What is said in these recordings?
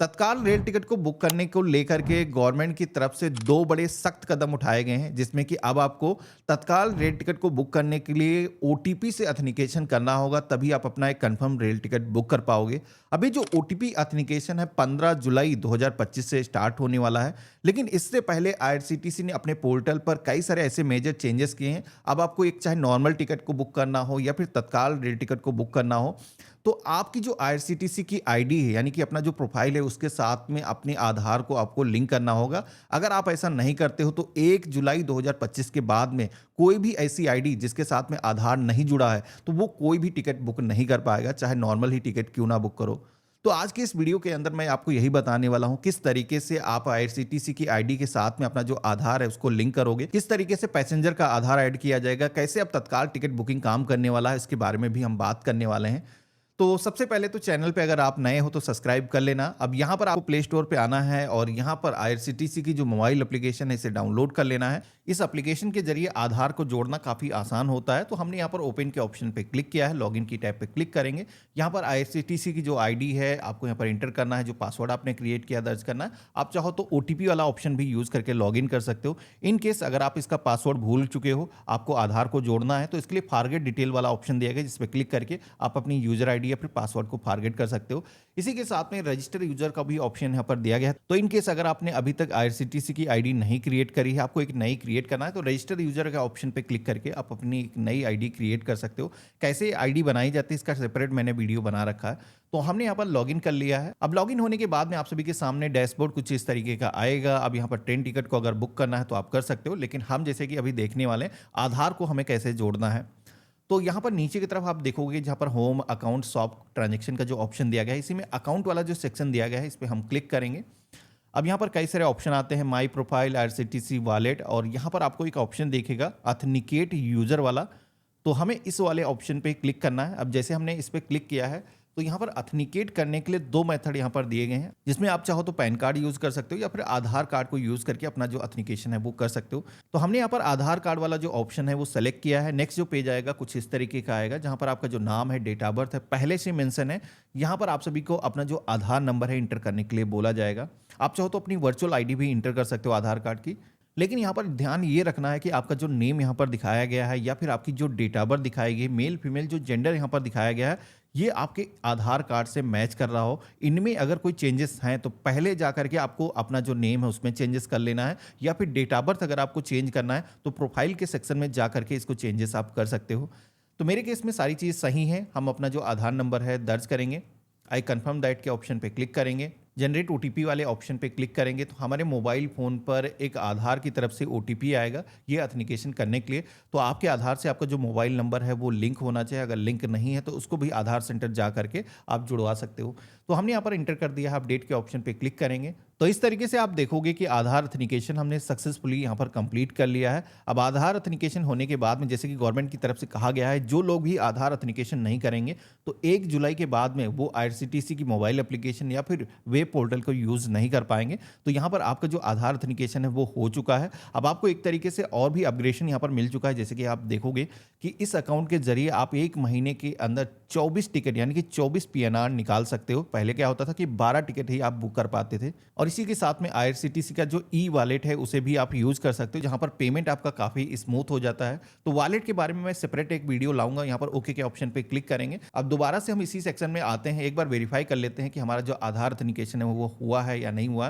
तत्काल rail ticket को book करने को लेकर के गवर्नमेंट की तरफ से 2 बड़े सख्त कदम उठाए गए हैं, जिसमें कि अब आपको तत्काल रेल टिकट को बुक करने के लिए ओटीपी से ऑथेंटिकेशन करना होगा, तभी आप अपना एक कन्फर्म रेल टिकट बुक कर पाओगे। अभी जो ओटीपी ऑथेंटिकेशन है 15 जुलाई 2025 से स्टार्ट होने वाला है, लेकिन इससे पहले आईआरसीटीसी ने अपने पोर्टल पर कई सारे ऐसे मेजर चेंजेस किए हैं। अब आपको एक चाहे नॉर्मल टिकट को बुक करना हो या फिर तत्काल रेल टिकट को बुक करना हो, तो आपकी जो आईआरसीटीसी की आईडी है, यानी कि अपना जो प्रोफाइल है, उसके साथ में अपने आधार को आपको लिंक करना होगा। अगर आप ऐसा नहीं करते हो तो 1 जुलाई 2025 के बाद में कोई भी ऐसी आईडी जिसके साथ में आधार नहीं जुड़ा है, तो वो कोई भी टिकट बुक नहीं कर पाएगा, चाहे नॉर्मल ही टिकट क्यों ना बुक करो। तो आज के इस वीडियो के अंदर मैं आपको यही बताने वाला हूं, किस तरीके से आप आईआरसीटीसी की आईडी के साथ में अपना जो आधार है उसको लिंक करोगे, किस तरीके से पैसेंजर का आधार ऐड किया जाएगा, कैसे अब तत्काल टिकट बुकिंग काम करने वाला है, इसके बारे में भी हम बात करने वाले हैं। तो सबसे पहले तो चैनल पे अगर आप नए हो तो सब्सक्राइब कर लेना। अब यहाँ पर आपको प्ले स्टोर पे आना है और यहाँ पर आईआरसीटीसी की जो मोबाइल एप्लीकेशन है इसे डाउनलोड कर लेना है। इस एप्लीकेशन के जरिए आधार को जोड़ना काफ़ी आसान होता है। तो हमने यहाँ पर ओपन के ऑप्शन पे क्लिक किया है, लॉगिन की टैब पे क्लिक करेंगे। यहाँ पर आईआरसीटीसी की जो आईडी है आपको यहाँ पर इंटर करना है, जो पासवर्ड आपने क्रिएट किया दर्ज करना है। आप चाहो तो ओटीपी वाला ऑप्शन भी यूज़ करके लॉगिन कर सकते हो। इन केस अगर आप इसका पासवर्ड भूल चुके हो, आपको आधार को जोड़ना है, तो इसके लिए फॉरगेट डिटेल वाला ऑप्शन दिया गया, जिस पर क्लिक करके आप अपनी यूजर आईडी या फिर पासवर्ड को फॉरगेट कर सकते हो। इसी के साथ में रजिस्टर यूजर का भी ऑप्शन यहाँ पर दिया गया है। तो इन केस अगर आपने अभी तक आईआरसीटीसी की आईडी नहीं क्रिएट करी है, आपको एक नई क्रिएट करना है, तो रजिस्टर यूजर का ऑप्शन पे क्लिक करके आप अपनी एक नई आईडी क्रिएट कर सकते हो। कैसे आईडी बनाई जाती है इसका सेपरेट मैंने वीडियो बना रखा है। तो हमने यहाँ पर लॉगिन कर लिया है। अब लॉगिन होने के बाद में आप सभी के सामने डैशबोर्ड कुछ इस तरीके का आएगा। अब यहाँ पर ट्रेन टिकट को अगर बुक करना है तो आप कर सकते हो, लेकिन हम जैसे कि अभी देखने वाले हैं आधार को हमें कैसे जोड़ना है। तो यहाँ पर नीचे की तरफ आप देखोगे जहाँ पर होम अकाउंट शॉप ट्रांजैक्शन का जो ऑप्शन दिया गया है, इसी में अकाउंट वाला जो सेक्शन दिया गया है इस पर हम क्लिक करेंगे। अब यहाँ पर कई सारे ऑप्शन आते हैं, माई प्रोफाइल, आईआरसीटीसी वॉलेट, और यहाँ पर आपको एक ऑप्शन दिखेगा ऑथेंटिकेट यूजर वाला। तो हमें इस वाले ऑप्शन पे क्लिक करना है। अब जैसे हमने इस पर क्लिक किया है तो यहाँ पर ऑथेंटिकेट करने के लिए 2 मेथड यहाँ पर दिए गए हैं, जिसमें आप चाहो तो पैन कार्ड यूज़ कर सकते हो या फिर आधार कार्ड को यूज़ करके अपना जो ऑथेंटिकेशन है वो कर सकते हो। तो हमने यहाँ पर आधार कार्ड वाला जो ऑप्शन है वो सेलेक्ट किया है। नेक्स्ट जो पेज आएगा कुछ इस तरीके का आएगा, जहाँ पर आपका जो नाम है, डेट ऑफ बर्थ है, पहले से मेंशन है। यहाँ पर आप सभी को अपना जो आधार नंबर है इंटर करने के लिए बोला जाएगा। आप चाहो तो अपनी वर्चुअल आईडी भी इंटर कर सकते हो आधार कार्ड की, लेकिन यहाँ पर ध्यान ये रखना है कि आपका जो नेम यहाँ पर दिखाया गया है या फिर आपकी जो डेट ऑफ बर्थ दिखाई गई, मेल फीमेल जो जेंडर यहाँ पर दिखाया गया है, ये आपके आधार कार्ड से मैच कर रहा हो। इनमें अगर कोई चेंजेस हैं तो पहले जा करके आपको अपना जो नेम है उसमें चेंजेस कर लेना है, या फिर डेट ऑफ बर्थ अगर आपको चेंज करना है तो प्रोफाइल के सेक्शन में जा करके इसको चेंजेस आप कर सकते हो। तो मेरे केस में सारी चीज़ सही है। हम अपना जो आधार नंबर है दर्ज करेंगे, आई कन्फर्म दैट के ऑप्शन पे क्लिक करेंगे, जनरेट ओटीपी वाले ऑप्शन पे क्लिक करेंगे तो हमारे मोबाइल फ़ोन पर एक आधार की तरफ से ओटीपी आएगा ये ऑथेंटिकेशन करने के लिए। तो आपके आधार से आपका जो मोबाइल नंबर है वो लिंक होना चाहिए। अगर लिंक नहीं है तो उसको भी आधार सेंटर जा करके आप जुड़वा सकते हो। तो हमने यहाँ पर इंटर कर दिया है, अपडेट के ऑप्शन पे क्लिक करेंगे तो इस तरीके से आप देखोगे कि आधार ऑथेंटिकेशन हमने सक्सेसफुली यहाँ पर कंप्लीट कर लिया है। अब आधार ऑथेंटिकेशन होने के बाद में, जैसे कि गवर्नमेंट की तरफ से कहा गया है, जो लोग भी आधार ऑथेंटिकेशन नहीं करेंगे तो 1 जुलाई के बाद में वो आईआरसीटीसी की मोबाइल एप्लीकेशन या फिर वेब पोर्टल को यूज़ नहीं कर पाएंगे। तो यहाँ पर आपका जो आधार ऑथेंटिकेशन है वो हो चुका है। अब आपको एक तरीके से और भी अपग्रेडेशन यहाँ पर मिल चुका है, जैसे कि आप देखोगे कि इस अकाउंट के जरिए आप 1 महीने के अंदर 24 टिकट यानी कि 24 पीएनआर निकाल सकते हो। पहले क्या होता था कि 12 टिकट ही आप बुक कर पाते थे। और इसी के साथ में आईआरसीटीसी का जो ई वॉलेट है उसे भी आप यूज़ कर सकते हो, जहाँ पर पेमेंट आपका काफ़ी स्मूथ हो जाता है। तो वॉलेट के बारे में मैं सेपरेट एक वीडियो लाऊंगा। यहाँ पर ओके के ऑप्शन पे क्लिक करेंगे। अब दोबारा से हम इसी सेक्शन में आते हैं, एक बार वेरीफाई कर लेते हैं कि हमारा जो आधार ऑथेंटिकेशन है वो हुआ है या नहीं हुआ।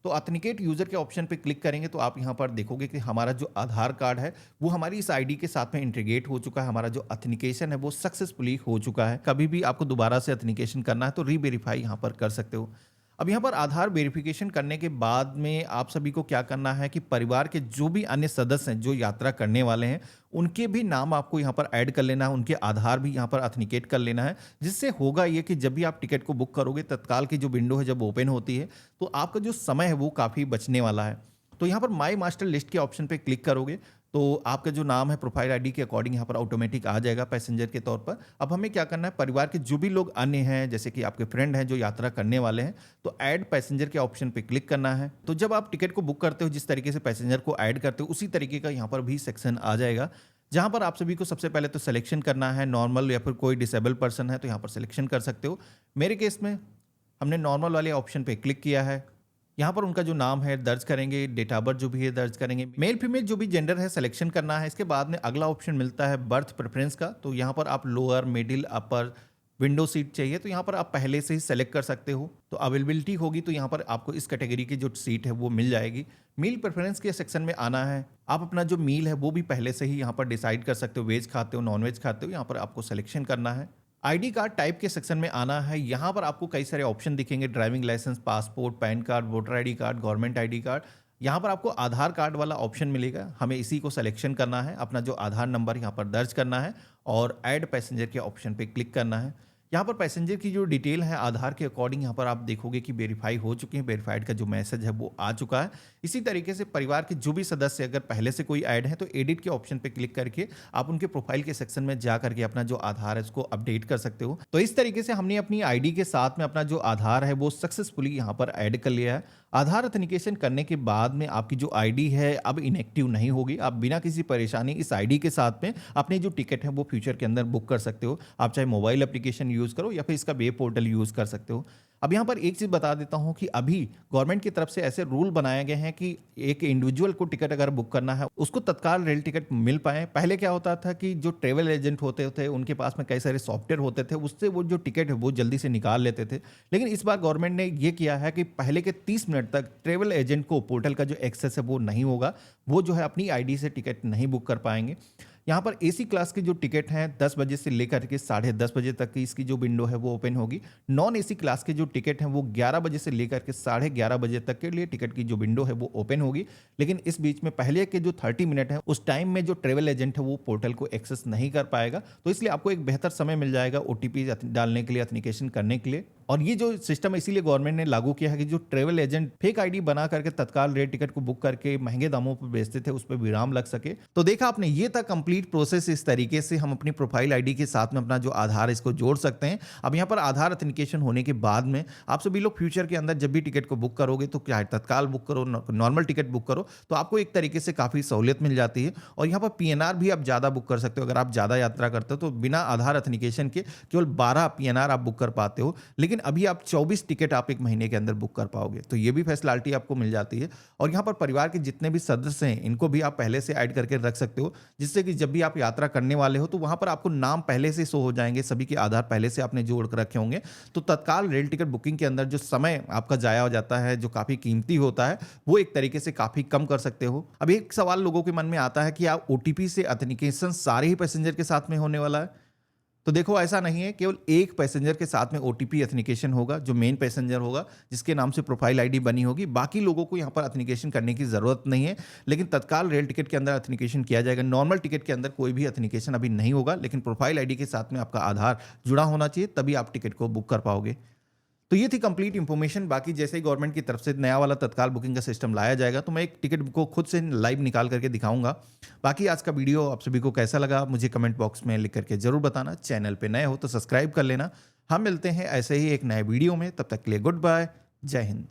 तो ऑथेंटिकेट यूजर के ऑप्शन पे क्लिक करेंगे तो आप यहाँ पर देखोगे कि हमारा जो आधार कार्ड है वो हमारी इस आईडी के साथ में इंटीग्रेट हो चुका है। हमारा जो ऑथेंटिकेशन है वो सक्सेसफुली हो चुका है। कभी भी आपको दोबारा से ऑथेंटिकेशन करना है तो री-वेरीफाई यहाँ पर कर सकते हो। अब यहाँ पर आधार वेरिफिकेशन करने के बाद में आप सभी को क्या करना है कि परिवार के जो भी अन्य सदस्य हैं जो यात्रा करने वाले हैं उनके भी नाम आपको यहाँ पर ऐड कर लेना है, उनके आधार भी यहाँ पर ऑथेंटिकेट कर लेना है। जिससे होगा ये कि जब भी आप टिकट को बुक करोगे, तत्काल की जो विंडो है जब ओपन होती है तो आपका जो समय है वो काफ़ी बचने वाला है। तो यहाँ पर माई मास्टर लिस्ट के ऑप्शन पे क्लिक करोगे तो आपका जो नाम है प्रोफाइल आईडी के अकॉर्डिंग यहाँ पर ऑटोमेटिक आ जाएगा पैसेंजर के तौर पर। अब हमें क्या करना है, परिवार के जो भी लोग अन्य हैं, जैसे कि आपके फ्रेंड हैं जो यात्रा करने वाले हैं, तो ऐड पैसेंजर के ऑप्शन पे क्लिक करना है। तो जब आप टिकट को बुक करते हो, जिस तरीके से पैसेंजर को ऐड करते हो उसी तरीके का यहाँ पर भी सेक्शन आ जाएगा, जहाँ पर आप सभी को सबसे पहले तो सिलेक्शन करना है, नॉर्मल या फिर कोई डिसेबल पर्सन है तो यहाँ पर सिलेक्शन कर सकते हो। मेरे केस में हमने नॉर्मल वाले ऑप्शन पे क्लिक किया है। यहाँ पर उनका जो नाम है दर्ज करेंगे, डेट ऑफ बर्थ जो भी है दर्ज करेंगे, मेल फीमेल जो भी जेंडर है सिलेक्शन करना है। इसके बाद में अगला ऑप्शन मिलता है बर्थ प्रेफरेंस का। तो यहाँ पर आप लोअर, मिडिल, अपर, विंडो सीट चाहिए तो यहाँ पर आप पहले से ही सेलेक्ट कर सकते हो। तो अवेलेबिलिटी होगी तो यहाँ पर आपको इस कैटेगरी की जो सीट है वो मिल जाएगी। मील प्रेफरेंस के सेक्शन में आना है। आप अपना जो मील है वो भी पहले से ही यहाँ पर डिसाइड कर सकते हो, वेज खाते हो, नॉन वेज खाते हो, यहाँ पर आपको सिलेक्शन करना है। आईडी कार्ड टाइप के सेक्शन में आना है। यहाँ पर आपको कई सारे ऑप्शन दिखेंगे, driving licence, passport, PAN card, voter ID card, government ID card. यहाँ पर आपको आधार कार्ड वाला ऑप्शन मिलेगा, हमें इसी को सिलेक्शन करना है। अपना जो आधार नंबर यहाँ पर दर्ज करना है और ऐड पैसेंजर के ऑप्शन पे क्लिक करना है। यहाँ पर पैसेंजर की जो डिटेल है आधार के अकॉर्डिंग यहाँ पर आप देखोगे कि वेरीफाई हो चुके हैं, वेरीफाइड का जो मैसेज है वो आ चुका है। इसी तरीके से परिवार के जो भी सदस्य अगर पहले से कोई ऐड है तो एडिट के ऑप्शन पे क्लिक करके आप उनके प्रोफाइल के सेक्शन में जा करके अपना जो आधार है उसको अपडेट कर सकते हो। तो इस तरीके से हमने अपनी आईडी के साथ में अपना जो आधार है वो सक्सेसफुली यहाँ पर ऐड कर लिया है। आधार ऑथेंटिकेशन करने के बाद में आपकी जो आईडी है अब इनएक्टिव नहीं होगी। आप बिना किसी परेशानी इस आईडी के साथ में अपनी जो टिकट है वो फ्यूचर के अंदर बुक कर सकते हो। आप चाहे मोबाइल एप्लीकेशन यूज़ करो या फिर इसका वेब पोर्टल यूज़ कर सकते हो। अब यहाँ पर एक चीज़ बता देता हूँ कि अभी गवर्नमेंट की तरफ से ऐसे रूल बनाए गए हैं कि एक इंडिविजुअल को टिकट अगर बुक करना है उसको तत्काल रेल टिकट मिल पाए। पहले क्या होता था कि जो ट्रेवल एजेंट होते थे उनके पास में कई सारे सॉफ्टवेयर होते थे, उससे वो जो टिकट है वो जल्दी से निकाल लेते थे। लेकिन इस बार गवर्नमेंट ने ये किया है कि पहले के 30 मिनट तक ट्रेवल एजेंट को पोर्टल का जो एक्सेस है वो नहीं होगा, वो जो है अपनी आईडी से टिकट नहीं बुक कर पाएंगे। यहाँ पर एसी क्लास की जो टिकट हैं 10 बजे से लेकर के 10:30 बजे तक की इसकी जो विंडो है वो ओपन होगी। नॉन एसी क्लास के जो टिकट हैं वो 11 बजे से लेकर के 11:30 बजे तक के लिए टिकट की जो विंडो है वो ओपन होगी। लेकिन इस बीच में पहले के जो 30 मिनट है उस टाइम में जो ट्रेवल एजेंट है वो पोर्टल को एक्सेस नहीं कर पाएगा। तो इसलिए आपको एक बेहतर समय मिल जाएगा ओटीपी डालने के लिए, ऑथेंटिकेशन करने के लिए। और ये जो सिस्टम है इसीलिए गवर्नमेंट ने लागू किया है कि जो ट्रेवल एजेंट फेक आईडी बना करके तत्काल रेल टिकट को बुक करके महंगे दामों पर बेचते थे उस पर विराम लग सके। तो देखा आपने, ये था कंप्लीट प्रोसेस। इस तरीके से हम अपनी प्रोफाइल आईडी के साथ में अपना जो आधार इसको जोड़ सकते हैं। अब यहाँ पर आधार ऑथेंटिकेशन होने के बाद में आप सभी लोग फ्यूचर के अंदर जब भी टिकट को बुक करोगे तो क्या तत्काल बुक करो, नॉर्मल टिकट बुक करो, तो आपको एक तरीके से काफ़ी सहूलियत मिल जाती है। और यहाँ पर पीएनआर भी आप ज़्यादा बुक कर सकते हो। अगर आप ज़्यादा यात्रा करते हो तो बिना आधार ऑथेंटिकेशन के केवल 12 पीएनआर आप बुक कर पाते हो। लेकिन अभी आप 24 टिकट आप एक महीने के अंदर बुक कर पाओगे, तो ये भी फैसिलिटी आपको मिल जाती है। और यहाँ पर परिवार के जितने भी सदस्य हैं इनको भी आप पहले से ऐड करके रख सकते हो, जिससे कि जब भी आप यात्रा करने वाले हो तो वहाँ पर आपको नाम पहले से शो हो जाएंगे, सभी के आधार पहले से आपने जोड़ कर रखे होंगे। तो तत्काल रेल टिकट बुकिंग के अंदर जो समय आपका जाया हो जाता है, जो काफ़ी कीमती होता है, वो एक तरीके से काफ़ी कम कर सकते हो। अब एक सवाल लोगों के मन में आता है कि आप ओटीपी से ऑथेंटिकेशन सारे ही पैसेंजर के साथ में होने वाला है। तो देखो ऐसा नहीं है, केवल एक पैसेंजर के साथ में ओटीपी ऑथेंटिकेशन होगा, जो मेन पैसेंजर होगा जिसके नाम से प्रोफाइल आईडी बनी होगी। बाकी लोगों को यहाँ पर ऑथेंटिकेशन करने की ज़रूरत नहीं है। लेकिन तत्काल रेल टिकट के अंदर ऑथेंटिकेशन किया जाएगा। नॉर्मल टिकट के अंदर कोई भी ऑथेंटिकेशन अभी नहीं होगा, लेकिन प्रोफाइल आईडी के साथ में आपका आधार जुड़ा होना चाहिए, तभी आप टिकट को बुक कर पाओगे। तो ये थी कंप्लीट इन्फॉर्मेशन। बाकी जैसे ही गवर्नमेंट की तरफ से नया वाला तत्काल बुकिंग का सिस्टम लाया जाएगा तो मैं एक टिकट को खुद से लाइव निकाल करके दिखाऊंगा। बाकी आज का वीडियो आप सभी को कैसा लगा मुझे कमेंट बॉक्स में लिख करके जरूर बताना। चैनल पे नए हो तो सब्सक्राइब कर लेना। हम मिलते हैं ऐसे ही एक नए वीडियो में, तब तक के लिए गुड बाय, जय हिंद।